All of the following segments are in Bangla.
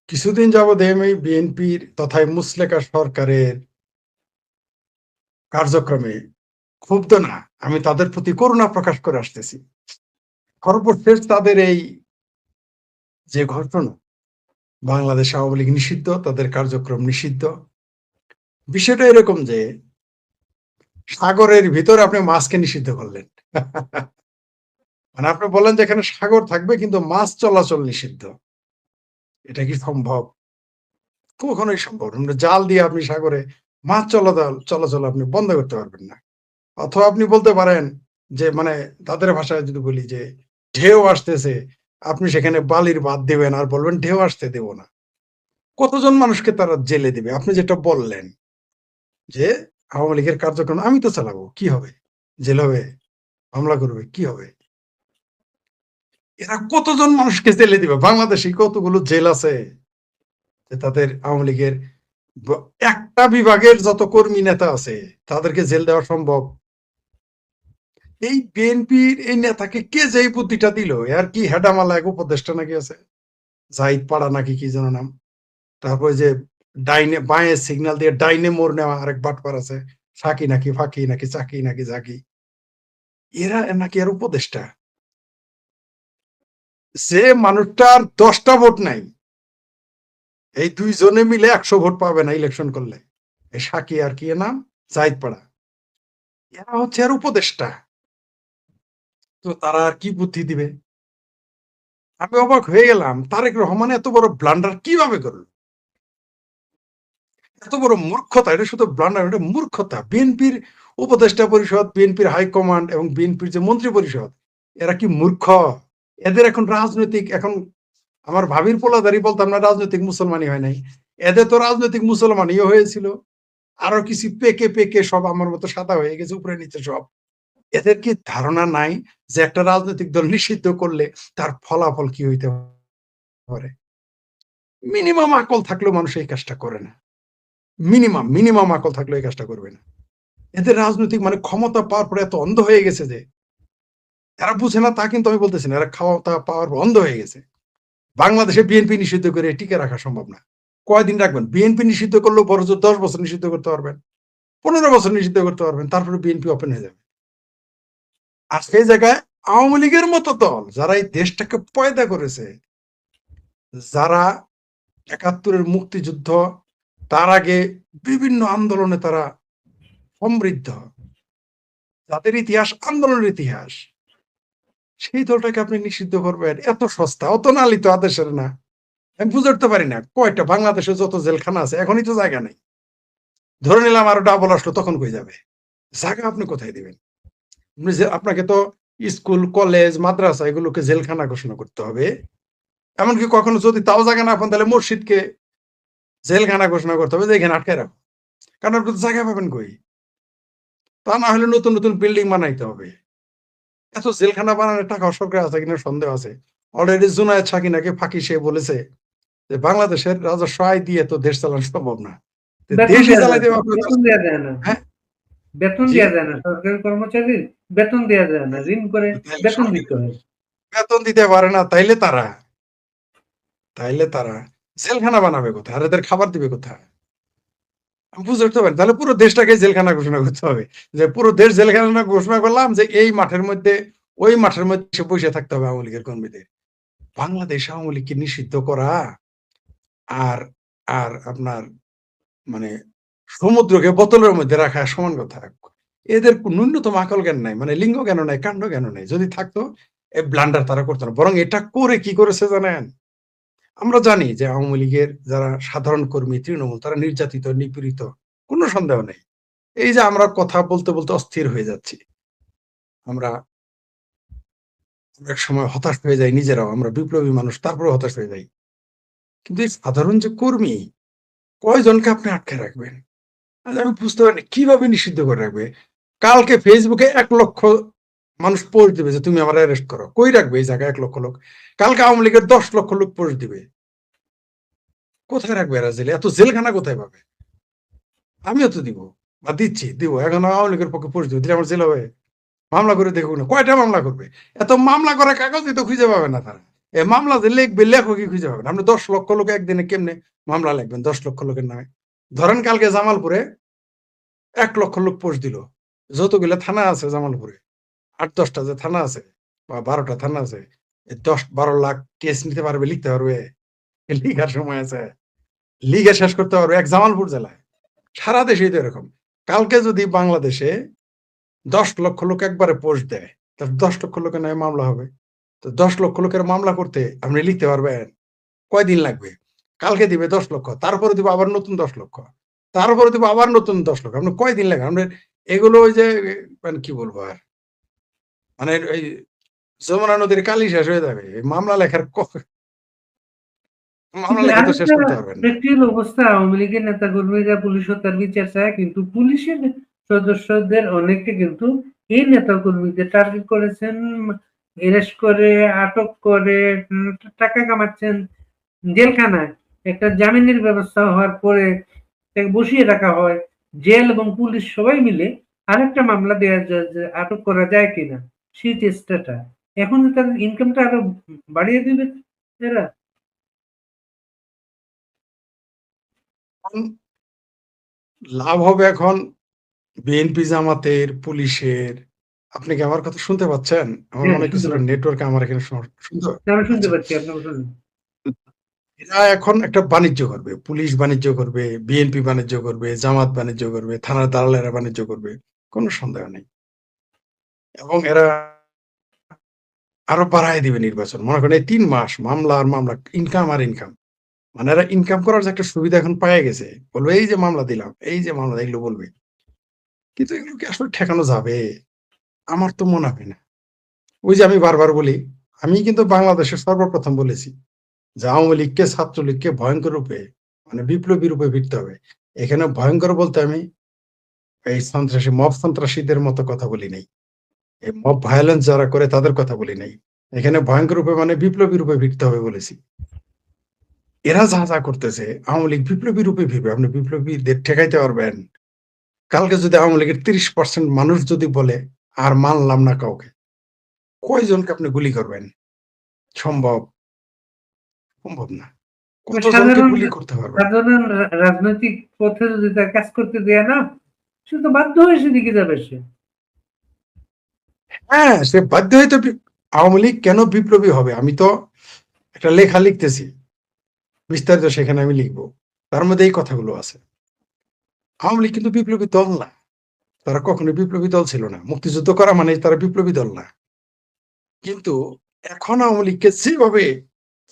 কিছুদিন যাবৎ আমি বিএনপির তথায় মুসলেকা সরকারের কার্যক্রমে ক্ষুব্ধ না, আমি তাদের প্রতি করুণা প্রকাশ করে আসতেছি। সর্বশেষ তাদের এই যে ঘটনা, বাংলাদেশ আওয়ামী লীগ নিষিদ্ধ, তাদের কার্যক্রম নিষিদ্ধ। বিষয়টা এরকম যে সাগরের ভিতরে আপনি মাছকে নিষিদ্ধ করলেন। মানে আপনি বলেন যে এখানে সাগর থাকবে কিন্তু মাছ চলাচল নিষিদ্ধ। এটা কি সম্ভব? কখনোই সম্ভব না। জাল দিয়ে আপনি সাগরে মাছ চলাচল আপনি বন্ধ করতে পারবেন না। অথবা আপনি বলতে পারেন যে মানে তাদের ভাষায় যদি বলি যে ঢেউ আসতেছে, আপনি সেখানে বালির বাঁধ দিবেন আর বলবেন ঢেউ আসতে দেব না। কতজন মানুষকে তারা জেলে দিবে? আপনি যেটা বললেন যে আওয়ামী লীগের কার্যক্রম আমি তো চালাবো, কি হবে? জেল হবে, হামলা করবে, কি হবে? এরা কতজন মানুষকে জেলে দিবে? বাংলাদেশে কতগুলো জেল আছে যে তাদের আওয়ামী লীগের একটা বিভাগের যত কর্মী নেতা আছে তাদেরকে জেল দেওয়া সম্ভব? এই বিএনপির এই নেতাকে কে যে এই বুদ্ধিটা দিল? আর কি হেডামালা এক উপদেষ্টা নাকি আছে, জাহিদ পাড়া নাকি কি যেন নাম। তারপরে যে ডাইনে বাঁয়ে সিগন্যাল দিয়ে ডাইনে মোড় নেওয়া আরেক বাটপার আছে, ফাঁকি নাকি ফাঁকি নাকি চাকি নাকি জাকি। এরা নাকি আর উপদেষ্টা? যে মানুষটার 10টা ভোট নাই, এই দুইজনে মিলে 100 ভোট পাবে না ইলেকশন করলে। এই সাকি আর কি এর নাম, জাহিদ পাড়া, এরা হচ্ছে আর উপদেষ্টা। তো তারা আর কি বুদ্ধি দিবে? আমি অবাক হয়ে গেলাম, তারেক রহমান এত বড় ব্লান্ডার কিভাবে করলো? এত বড় মূর্খতা! এটা শুধু ব্লান্ডার, এটা মূর্খতা। বিএনপির উপদেষ্টা পরিষদ, বিএনপির হাইকমান্ড এবং বিএনপির যে মন্ত্রী পরিষদ, এরা কি মূর্খ? এদের এখন রাজনৈতিক এখন আমার ভাবির পোলাদারি বলতাম না রাজনৈতিক মুসলমানই হয় নাই, এদের তো রাজনৈতিক মুসলমানই হয়েছিল। আরো কিছু পেকে পেকে সব আমার মতো সাদা হয়ে গেছে উপরে নিচে সব। এদের কি ধারণা নাই যে একটা রাজনৈতিক দল নিষিদ্ধ করলে তার ফলাফল কি হইতে পারে? মিনিমাম আকল থাকলেও মানুষ এই কাজটা করে না। মিনিমাম আকল থাকলেও এই কাজটা করবে না। এদের রাজনৈতিক মানে ক্ষমতা পাওয়ার পরে এত অন্ধ হয়ে গেছে যে এরা বুঝে না, তা কিন্তু আমি বলতেছি না, এরা ক্ষমতা পাওয়ার পর অন্ধ হয়ে গেছে। বাংলাদেশে বিএনপি নিষিদ্ধ করে টিকে রাখা সম্ভব না। কয়দিন রাখবেন? বিএনপি নিষিদ্ধ করলেও বড় জোর 10 বছর নিষিদ্ধ করতে পারবেন, 15 বছর নিষিদ্ধ করতে পারবেন, তারপরে বিএনপি ওপেন হয়ে যাবে। আর সেই জায়গায় আওয়ামী লীগের মতো দল যারা এই দেশটাকে পয়দা করেছে, যারা ৭১-এর মুক্তিযুদ্ধ, তার আগে বিভিন্ন আন্দোলনে তারা সমৃদ্ধ, যাদের ইতিহাস আন্দোলনের ইতিহাস, সেই দলটাকে আপনি নিষিদ্ধ করবেন? এত সস্তা, অত নালিত আদেশের না। আমি বুঝতে পারি না কয়টা বাংলাদেশে যত জেলখানা আছে এখনই তো জায়গা নেই। ধরে নিলাম আরো ডাবল আসলো, তখন কই যাবে? জায়গা আপনি কোথায় দিবেন? আপনাকে তো স্কুল কলেজ মাদ্রাসা এগুলোকে জেলখানা ঘোষণা করতে হবে। এমনকি কখনো যদি তাও জায়গা না পান তাহলে মসজিদকে জেলখানা ঘোষণা করতে হবে যে এখানে আটকায় রাখো। কারণ আপনি তো জায়গা পাবেন কই? তা না হলে নতুন নতুন বিল্ডিং বানাইতে হবে। এত জেলখানা বানানোর টাকা সরকার আছে কিনা সন্দেহ আছে। অলরেডি জুনায়েদ সাকিনাকে ফাঁকি সে বলেছে যে বাংলাদেশের রাজস্ব আয় দিয়ে তো দেশ চালানো সম্ভব না। বেতন দেশই দেয়া যায় চালাইতে না, পারবে না। বেতন দেয়া যায় না, হ্যাঁ, বেতন জি। দেয়া যায় না, সরকারি কর্মচারীর বেতন দেয়া যায় না, ঋণ করে তাইলে বেতন সরকার দিতে হয়। বেতন দিতে পারে না, তাইলে তারা জেলখানা বানাবে কোথায়? আর এদের খাবার দিবে কোথায়? আমি বুঝে উঠতে পারি। তাহলে পুরো দেশটাকে জেলখানা ঘোষণা করতে হবে। যে পুরো দেশ জেলখানা ঘোষণা করলাম যে এই মাঠের মধ্যে ওই মাঠের মধ্যে এসে বসে থাকতে হবে আওয়ামী লীগের কর্মীদের। বাংলাদেশ আওয়ামী লীগকে নিষিদ্ধ করা আর আর আপনার মানে সমুদ্রকে বোতলের মধ্যে রাখা সমান কথা। এদের ন্যূনতম আকল জ্ঞান নাই, মানে লিঙ্গ জ্ঞান নাই, কাণ্ড জ্ঞান নাই। যদি থাকতো এই ব্লান্ডার তারা করতো না। বরং এটা করে কি করেছে জানেন? আমরা জানি যে আওয়ামী লীগের যারা সাধারণ কর্মী তৃণমূল তারা নির্যাতিত, নিপীড়িত, কোনো সন্দেহ নেই। এই যে আমরা কথা বলতে বলতে অস্থির হয়ে যাচ্ছি, আমরা এক সময় হতাশ হয়ে যাই নিজেরাও, আমরা বিপ্লবী মানুষ তারপরে হতাশ হয়ে যাই। কিন্তু এই সাধারণ যে কর্মী, কয়জনকে আপনি আটকে রাখবেন? আমি বুঝতে পারি না কিভাবে নিষিদ্ধ করে রাখবে। কালকে ফেসবুকে 1 লক্ষ মানুষ পোস্ট দিবে যে তুমি আমার অ্যারেস্ট করো, কই রাখবে এই জায়গায় 1 লক্ষ লোক? কালকে আওয়ামী লীগের 10 লক্ষ লোক পোস্ট দিবে, কোথায় রাখবে এরা জেলে? এত জেলখানা কোথায় পাবে? আমিও তো দিব বা দিচ্ছি, দিব। এখন আওয়ামী লীগের পক্ষে পোস্ট দিব, দিলে আমার জেল হবে? মামলা করে দেখুক না, কয়টা মামলা করবে? এত মামলা করা কাগজই তো খুঁজে পাবে না তারা। এ মামলা যে লিখবে লেখকই খুঁজে পাবেন। আপনি 10 লক্ষ লোক একদিনে কেমনে মামলা লিখবেন 10 লক্ষ লোকের নামে? ধরেন কালকে জামালপুরে 1 লক্ষ লোক পোস্ট দিল। যতগুলা থানা আছে জামালপুরে 8-10টা যে থানা আছে বা 12টা থানা আছে, এই 10-12 লাখ কেস নিতে পারবে, লিখতে পারবে? লিখার সময় আছে? লিখে শেষ করতে পারবে এক জামালপুর জেলায়? সারা দেশেই তো এরকম। কালকে যদি বাংলাদেশে 10 লক্ষ লোক একবারে পোস্ট দেয়, তাহলে 10 লক্ষ লোকের নামে মামলা হবে। তো 10 লক্ষ লোকের মামলা করতে আপনি লিখতে পারবেন? কয়দিন লাগবে? কালকে দিবে 10 লক্ষ, তারপরে দিব আবার নতুন 10 লক্ষ, তারপরে দিব আবার নতুন 10 লক্ষ। আপনি কয়দিন লাগে? আপনার এগুলো ওই যে মানে কি বলবো আর? মানে এই যমুনা নদীর কালি শেষ হয়ে যাবে। এই মামলা লেখার মামলা কিন্তু লেখা তো শেষ আরেকটা করতে পারবেন না। প্র্যাকটিক্যাল অবস্থা, আওয়ামী লীগের নেতা কর্মীরা পুলিশ হত্যার বিচার চায়, কিন্তু পুলিশের সদস্যদের অনেকে কিন্তু এই নেতা কর্মীদের টার্গেট করেছেন, অ্যারেস্ট করে, আটক করে, টাকা কামাচ্ছেন জেলখানায়। একটা জামিনের ব্যবস্থা হওয়ার পরে তাকে বসিয়ে রাখা হয়। জেল এবং পুলিশ সবাই মিলে আরেকটা মামলা দেওয়া যায় যে আটক করা যায় কিনা, সেই চেষ্টাটা। এখন তার ইনকামটা আরো বাড়িয়ে দিবে এরা। এখন লাভ হবে এখন বিএনপি, জামাতের, পুলিশের। আপনি কি আমার কথা শুনতে পাচ্ছেন? আমার হ্যাঁ, মনে হয় শুনতে কিছুটা পাচ্ছি। নেটওয়ার্কে আমার এখানে শুনতে আমি শুনতে আচ্ছা। পাচ্ছি, আপনাকে শুনুন। এরা এখন একটা বাণিজ্য করবে। পুলিশ বাণিজ্য করবে, বিএনপি বাণিজ্য করবে, জামাত বাণিজ্য করবে, থানার দালালেরা বাণিজ্য করবে। কোনো সন্দেহ নেই। এবং এরা আরো বাড়ায় দিবে নির্বাচন। মনে করেন এই ৩ মাস মামলা আর মামলা, ইনকাম আর ইনকাম। মানে এরা ইনকাম করার যে একটা সুবিধা এখন পায়ে গেছে। বলবে এই যে মামলা দিলাম, এই যে মামলা, এগুলো বলবে। কিন্তু এগুলো কি আসলে ঠেকানো যাবে? আমার তো মনে হয় না। ওই যে আমি বারবার বলি, আমি কিন্তু বাংলাদেশের সর্বপ্রথম বলেছি যে আওয়ামী লীগকে, ছাত্রলীগকে ভয়ংকর রূপে মানে বিপ্লবী রূপে ফিরতে হবে। এখানে ভয়ংকর বলতে আমি এই সন্ত্রাসী, মব সন্ত্রাসীদের মতো কথা বলি নাই। এই মব ভায়োলেন্স যারা করে তাদের কথা বলি নাই। এখানে ভয়ংকর রূপে মানে বিপ্লবী রূপে ফিরতে হবে বলেছি। এরা যা করতেছে, আওয়ামী লীগ বিপ্লবী রূপে ফিরবে। আপনি বিপ্লবীদের ঠেকাইতে পারবেন? কালকে যদি আওয়ামী লীগের ৩০% মানুষ যদি বলে আর মানলাম না কাউকে, কয়জনকে আপনি গুলি করবেন? সম্ভব? সম্ভব না। কতজনকে সাধারণ গুলি করতে পারবেন? সাধারণ রাজনৈতিক পথে যদি তার কাজ করতে দেয় না, সে তো বাধ্য হয়ে সেদিকে যাবে সে। হ্যাঁ, সে বাধ্য হইতে আওয়ামী লীগ কেন বিপ্লবী হবে? আমি তো একটা লেখা লিখতেছি। বিস্তারিত সেখানে আমি লিখব। তার মধ্যে এই কথাগুলো আছে। আওয়ামী লীগ কিন্তু বিপ্লবী দল না। তারা কখনোই বিপ্লবী দল ছিল না। মুক্তিযুদ্ধ করা মানেই তারা বিপ্লবী দল না। কিন্তু এখন আওয়ামী লীগকে যেভাবে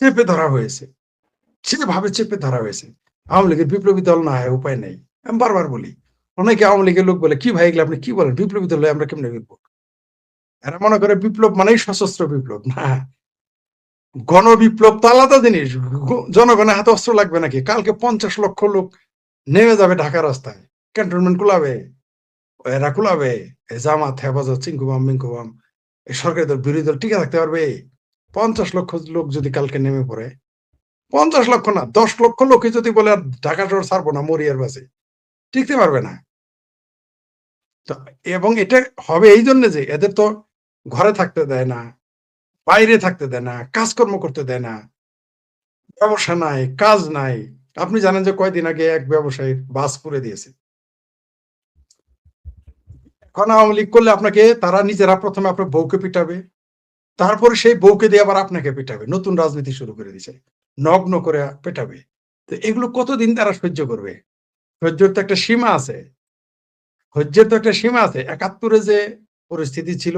চেপে ধরা হয়েছে, যেভাবে চেপে ধরা হয়েছে, আওয়ামী লীগের বিপ্লবী দল না হয় উপায় নেই। আমি বারবার বলি। অনেকে আওয়ামী লীগের লোক বলে, "কি ভাই এগুলো আপনি কি বলেন? বিপ্লবী দল হয়ে আমরা কেমনে ফিরব?" এরা মনে করে বিপ্লব মানেই সশস্ত্র বিপ্লব। না, গণবিপ্লব তো আলাদা জিনিস। জনগণের হাতে অস্ত্র লাগবে নাকি? কালকে ৫০ লক্ষ লোক নেমে যাবে ঢাকা রাস্তায়। ক্যান্টনমেন্ট কুলাবে, এরা কুলাবে। এই জামাত, হেফাজত, চিঙ্কুবাম, মিঙ্কুবাম, এই সরকারি দল, বিরোধী দল টিকে থাকতে পারবে? ৫০ লক্ষ লোক যদি কালকে নেমে পড়ে, ৫০ লক্ষ না, ১০ লক্ষ লোকই যদি বলে আর ঢাকা শহর ছাড়বো না, মরিয়ার বাসে, টিকতে পারবে না। তো এবং এটা হবে এই জন্য যে এদের তো ঘরে থাকতে দেয় না, বাইরে থাকতে দেয় না, কাজকর্ম করতে দেয় না, ব্যবসা নাই, কাজ নাই। আপনি জানেন যে কয়দিন আগে এক ব্যবসায়ীর বাস পুড়ে দিয়েছে। এখন আওয়ামী লীগ করলে আপনাকে তারা নিজেরা প্রথমে আপনার বউকে পিটাবে, তারপরে সেই বউকে দিয়ে আবার আপনাকে পিটাবে। নতুন রাজনীতি শুরু করে দিয়েছে। নগ্ন করে পেটাবে। তো এগুলো কতদিন তারা সহ্য করবে? সহ্যের তো একটা সীমা আছে। সহ্যের তো একটা সীমা আছে। ৭১ যে পরিস্থিতি ছিল,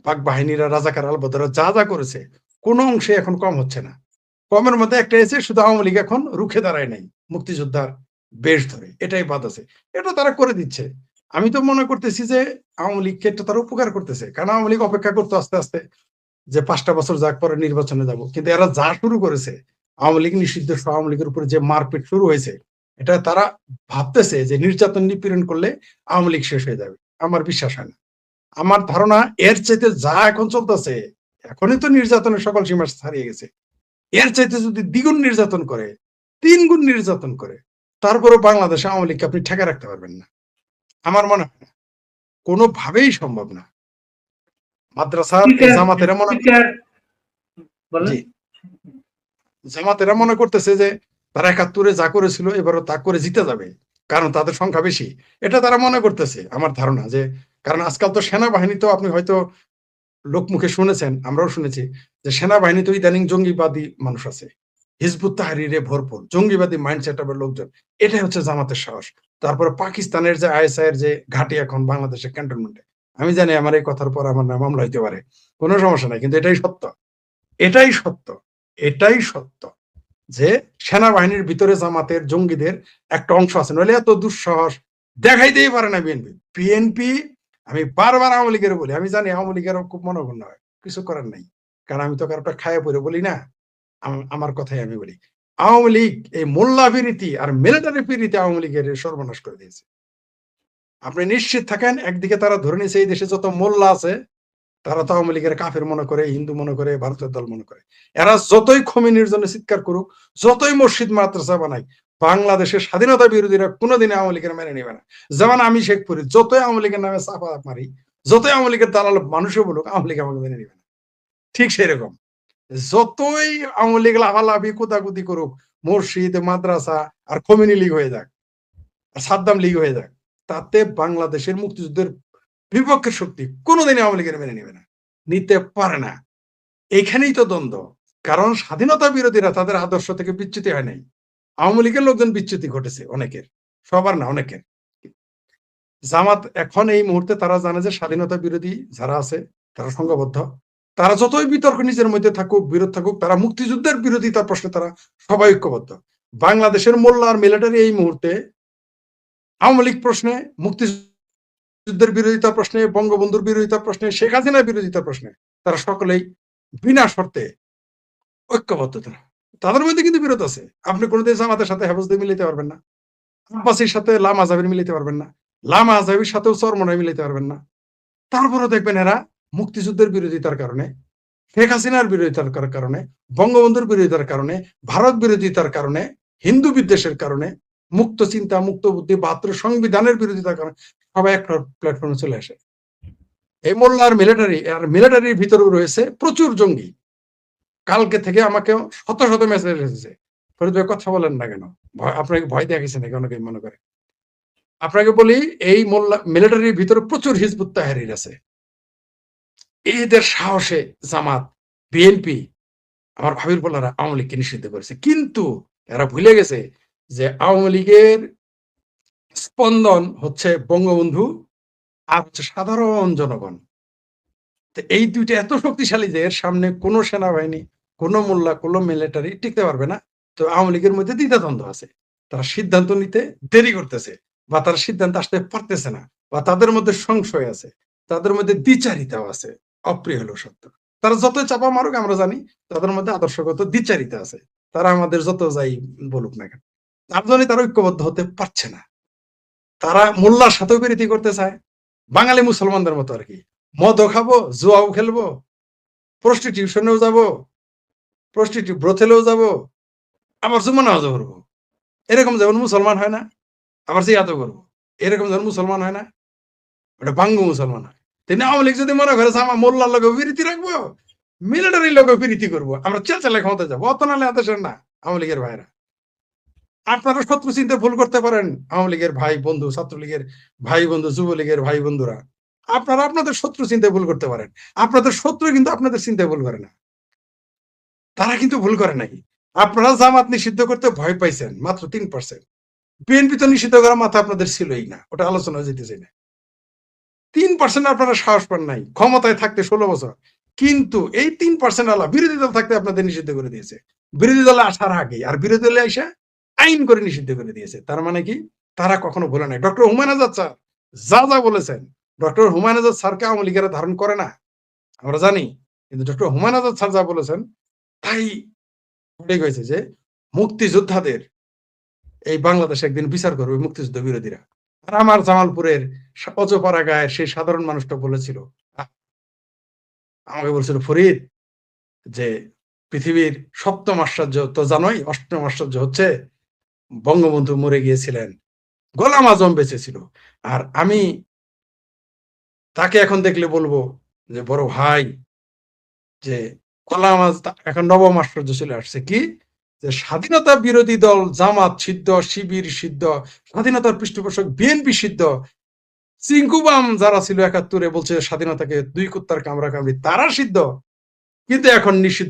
পাক বাহিনীরা, রাজাকার আলবদরা যা করেছে, কোন অংশে এখন কম হচ্ছে না। কমের মধ্যে একটা এসে শুধু আওয়ামী লীগ এখন রুখে দাঁড়ায় নাই মুক্তিযোদ্ধার বেশ ধরে। এটাই বাদ আছে। এটা তারা করে দিচ্ছে। আমি তো মনে করতেছি যে আওয়ামী লীগকে একটা তারা উপকার করতেছে। কারণ আওয়ামী লীগ অপেক্ষা করতো আস্তে যে ৫টা বছর যাক পরে নির্বাচনে যাব। কিন্তু এরা যা শুরু করেছে, আওয়ামী লীগ নিষিদ্ধ আওয়ামী লীগের উপরে যে মারপিট শুরু হয়েছে, এটা তারা ভাবতেছে যে নির্যাতন নিপীড়ন করলে আওয়ামী লীগ শেষ হয়ে যাবে। আমার বিশ্বাস হয় না। আমার ধারণা এর চাইতে যা এখন চলতেছে, এখনই তো নির্যাতনের সকল সীমা ছাড়িয়ে গেছে। এর চাইতে যদি দ্বিগুণ নির্যাতন করে, ৩ গুণ নির্যাতন করে, তারপরেও বাংলাদেশে আওয়ামী লীগকে আপনি ঠেকায় রাখতে পারবেন না। আমার মনে হয় না। কোনোভাবেই সম্ভব না। মাদ্রাসার এই স্পিকার জামাতেরা মনে করে স্পিকার বলেন। জি, জামাতেরা মনে করতেছে যে তারা ৭১-এ যা করেছিল এবারও তা করে জিতে যাবে, কারণ তাদের সংখ্যা বেশি। এটা তারা মনে করতেছে, আমার ধারণা যে, কারণ আজকাল তো সেনাবাহিনী তো আপনি হয়তো লোকমুখে শুনেছেন, আমরাও শুনেছি যে সেনাবাহিনী তো ইদানিং জঙ্গিবাদী মানুষ আছে, হিজবুত তাহরিরে ভরপুর জঙ্গিবাদী মাইন্ডসেট এর লোকজন। এটাই হচ্ছে জামাতের সাহস। তারপরে পাকিস্তানের যে আইএসআই এর যে ঘাঁটি এখন বাংলাদেশের ক্যান্টনমেন্টে, আমি জানি আমার এই কথার পর আমার নাম মামলা হইতে পারে, কোনো সমস্যা নাই, কিন্তু এটাই সত্য, এটাই সত্য, এটাই সত্য যে সেনাবাহিনীর ভিতরে জামাতের জঙ্গিদের একটা অংশ আছে, নইলে এত দুঃসাহস দেখাইতেই পারে না বিএনপি। বিএনপি, আমি বারবার আওয়ামী লীগের বলি, আমি জানি আওয়ামী লীগেরও খুব মনোগণ্য হয়, কিছু করার নাই, কারণ আমি তো কারোটা খায়া পড়ে বলি না, আমার কথাই আমি বলি। আওয়ামী লীগ এই মোল্লা বিরীতি আর মিলিটারি বিরীতি আওয়ামী লীগের সর্বনাশ করে দিয়েছে। আপনি নিশ্চিত থাকেন, একদিকে তারা ধরে নিয়েছে এই দেশে যত মোল্লা আছে তারা তো আওয়ামী লীগের কাফের মনে করে, হিন্দু মনে করে, ভারতের দল মনে করে। এরা যতই খোমেনির জন্য চিৎকার করুক, যতই মসজিদ মাদ্রাসা বানাই, বাংলাদেশের স্বাধীনতা বিরোধীরা কোনোদিন আওয়ামী লীগের মেনে নেবে না। যেমন আমি শেখপুরি, যতই আওয়ামী লীগের নামে চাপা মারি, যতই আওয়ামী লীগের দালাল মানুষও বলুক, আওয়ামী লীগ আমাকে মেনে নেবে না। ঠিক সেরকম, যতই আওয়ামী লীগ লাফালাফি কুদাকুদি করুক, মসজিদ মাদ্রাসা আর খোমেনি লীগ হয়ে যাক, আর সাদ্দাম লীগ হয়ে যাক, তাতে বাংলাদেশের মুক্তিযুদ্ধের বিপক্ষের শক্তি কোনোদিনই আওয়ামী লীগের মেনে নেবে না, নিতে পারে না। এইখানেই তো দ্বন্দ্ব। কারণ স্বাধীনতা বিরোধীরা তাদের আদর্শ থেকে বিচ্যুতি হয় নাই। আওয়ামী লীগের লোকজন বিচ্যুতি ঘটেছে অনেকের, সবার না, অনেকের। জামাত এখন এই মুহূর্তে তারা জানে যে স্বাধীনতা বিরোধী যারা আছে তারা সংঘবদ্ধ। তারা যতই বিতর্ক নিজের মধ্যে থাকুক, বিরোধ থাকুক, তারা মুক্তিযুদ্ধের বিরোধিতার প্রশ্নে তারা সবাই ঐক্যবদ্ধ। বাংলাদেশের মোল্লা আর মিলিটারি এই মুহূর্তে আওয়ামী লীগ প্রশ্নে, মুক্তিযুদ্ধের বিরোধিতার প্রশ্নে, বঙ্গবন্ধুর বিরোধিতার প্রশ্নে, শেখ হাসিনার বিরোধিতার প্রশ্নে তারা সকলেই বিনা শর্তে ঐক্যবদ্ধ। তারা, তাদের মধ্যে কিন্তু বিরোধ আছে। আপনি কোনোদিন জামাতের সাথে হেফাজতে মিলাইতে পারবেন না, আব্বাসীর সাথে লামা আজহাবের মিলাইতে পারবেন না, লামা আজহাবের সাথেও চরমনায় মিলাইতে পারবেন না। তারপরেও দেখবেন এরা মুক্তিযুদ্ধের বিরোধিতার কারণে, শেখ হাসিনার বিরোধিতার কারণে, বঙ্গবন্ধুর বিরোধিতার কারণে, ভারত বিরোধিতার কারণে, হিন্দু বিদ্বেষের কারণে, মুক্ত চিন্তা, মুক্ত বুদ্ধি, ৭২ সংবিধানের বিরোধিতার কারণে সবাই একটা প্ল্যাটফর্মে চলে আসে। এই মোল্লা আর মিলিটারি, আর মিলিটারির ভিতরেও রয়েছে প্রচুর জঙ্গি। কালকে থেকে আমাকে শত শত মেসেজ এসেছে, ফরিদ ভাই কথা বলেন না কেন, আপনাকে ভয় দেখাইছে নাকি অনেকে মনে করে। আপনাকে বলি, এই মোল্লা মিলিটারির ভিতরে প্রচুর হিজবুত তাহরির আছে। এদের সাহসে জামাত, বিএনপি, আমার ভাবির বলারা আওয়ামী লীগকে নিষিদ্ধ করেছে। কিন্তু এরা ভুলে গেছে যে আওয়ামী লীগের স্পন্দন হচ্ছে বঙ্গবন্ধু আর হচ্ছে সাধারণ জনগণ। এই দুইটা এত শক্তিশালী যে এর সামনে কোনো সেনাবাহিনী, কোনো মোল্লা, কোনো মিলিটারি টিকতে পারবে না। তো আওয়ামী লীগের মধ্যে দ্বিধাদ্বন্দ্ব আছে, তারা সিদ্ধান্ত নিতে দেরি করতেছে, বা তারা সিদ্ধান্ত আসতে পারতেছে না, বা তাদের মধ্যে সংশয় আছে, তাদের মধ্যে দ্বিচারিতাও আছে। অপ্রিয় হলেও সত্য, তারা যতই চাপা মারুক আমরা জানি তাদের মধ্যে আদর্শগত দ্বিচারিতা আছে। তারা আমাদের যত যাই বলুক না কেন, তার জন্য তারা ঐক্যবদ্ধ হতে পারছে না। তারা মোল্লার সাথেও বিরতি করতে চায়, বাঙালি মুসলমানদের মতো আর কি। মদও খাবো, জুয়াও খেলবো, প্রস্টিটিউশনেও যাবো, প্রস্টিটিউট ব্রথেলেও যাবো, আবার জুমা নামাজও করবো। এরকম যেমন মুসলমান হয় না, আবার জিয়াদও করবো, এরকম যেমন মুসলমান হয় না, ওটা বাঙ্গু মুসলমান হয়। তিনি আওয়ামী লীগ যদি মনে করে আমার মোল্লার লোক বিরতি রাখবো, মিলিটারির লোক বিরতি করবো, আমরা চেঁচালে ক্ষমতা যাবো, অত নাহলে আদেশের না। আওয়ামী লীগের ভাইরা, আপনারা শত্রু চিনতে ভুল করতে পারেন, আওয়ামী লীগের ভাই বন্ধু, ছাত্রলীগের ভাই বন্ধু, যুবলীগের ভাই বন্ধুরা, আপনারা আপনাদের শত্রু চিনতে ভুল করতে পারেন। আপনাদের শত্রু কিন্তু আপনাদের চিন্তায় ভুল করে না, তারা কিন্তু ভুল করে নাই। আপনারা জামাত নিষিদ্ধ করতে ভয় পাইছেন মাত্র ৩%। বিএনপি তো নিষিদ্ধ করার মাথা আপনাদের ছিলই না, ওটা আলোচনা যেতে চাই না। ৩% আপনারা সাহস পান নাই ক্ষমতায় থাকতে ১৬ বছর, কিন্তু এই ৩% আলা বিরোধী দল থাকতে আপনাদের নিষিদ্ধ করে দিয়েছে, বিরোধী দলে আসার আগে। আর বিরোধী দলে এসে আইন করে নিষিদ্ধ করে দিয়েছে। তার মানে কি, তারা কখনো ভুলে নাই। ডক্টর হুমায়ুন আজাদ স্যার যা যা বলেছেন, ডক্টর হুমায়ুন আজাদ স্যারকে আওয়ামী লীগেরা ধারণ করে না, আমরা জানি, কিন্তু ডক্টর হুমায়ুন আজাদ স্যার যা বলেছেন তাই ঠিক হয়েছে যে মুক্তিযোদ্ধাদের এই বাংলাদেশ একদিন বিচার করবে মুক্তিযুদ্ধ বিরোধীরা। আর আমার জামালপুরের অজপাড়া গায়ের সেই সাধারণ মানুষটা বলেছিল, আমাকে বলছিল, ফরিদ, যে পৃথিবীর সপ্তম আশ্চর্য তো জানোই, অষ্টম আশ্চর্য হচ্ছে বঙ্গবন্ধু মরে গিয়েছিলেন, গোলাম আজম বেঁচে ছিল। আর আমি তাকে এখন দেখলে বলবো যে বড় ভাই, যে গোলাম এখন নবম আশ্চর্য চলে আসছে কি, যে স্বাধীনতা বিরোধী দল জামাত সিদ্ধ, শিবির সিদ্ধ, স্বাধীনতার পৃষ্ঠপোষক বিএনপি সিদ্ধ, চিঙ্কুবাম যারা ছিল ৭১-এ বলছে স্বাধীনতাকে দুই কুত্তার কামড়া কামড়ি, তারা সিদ্ধ, কিন্তু এখন নিষিদ্ধ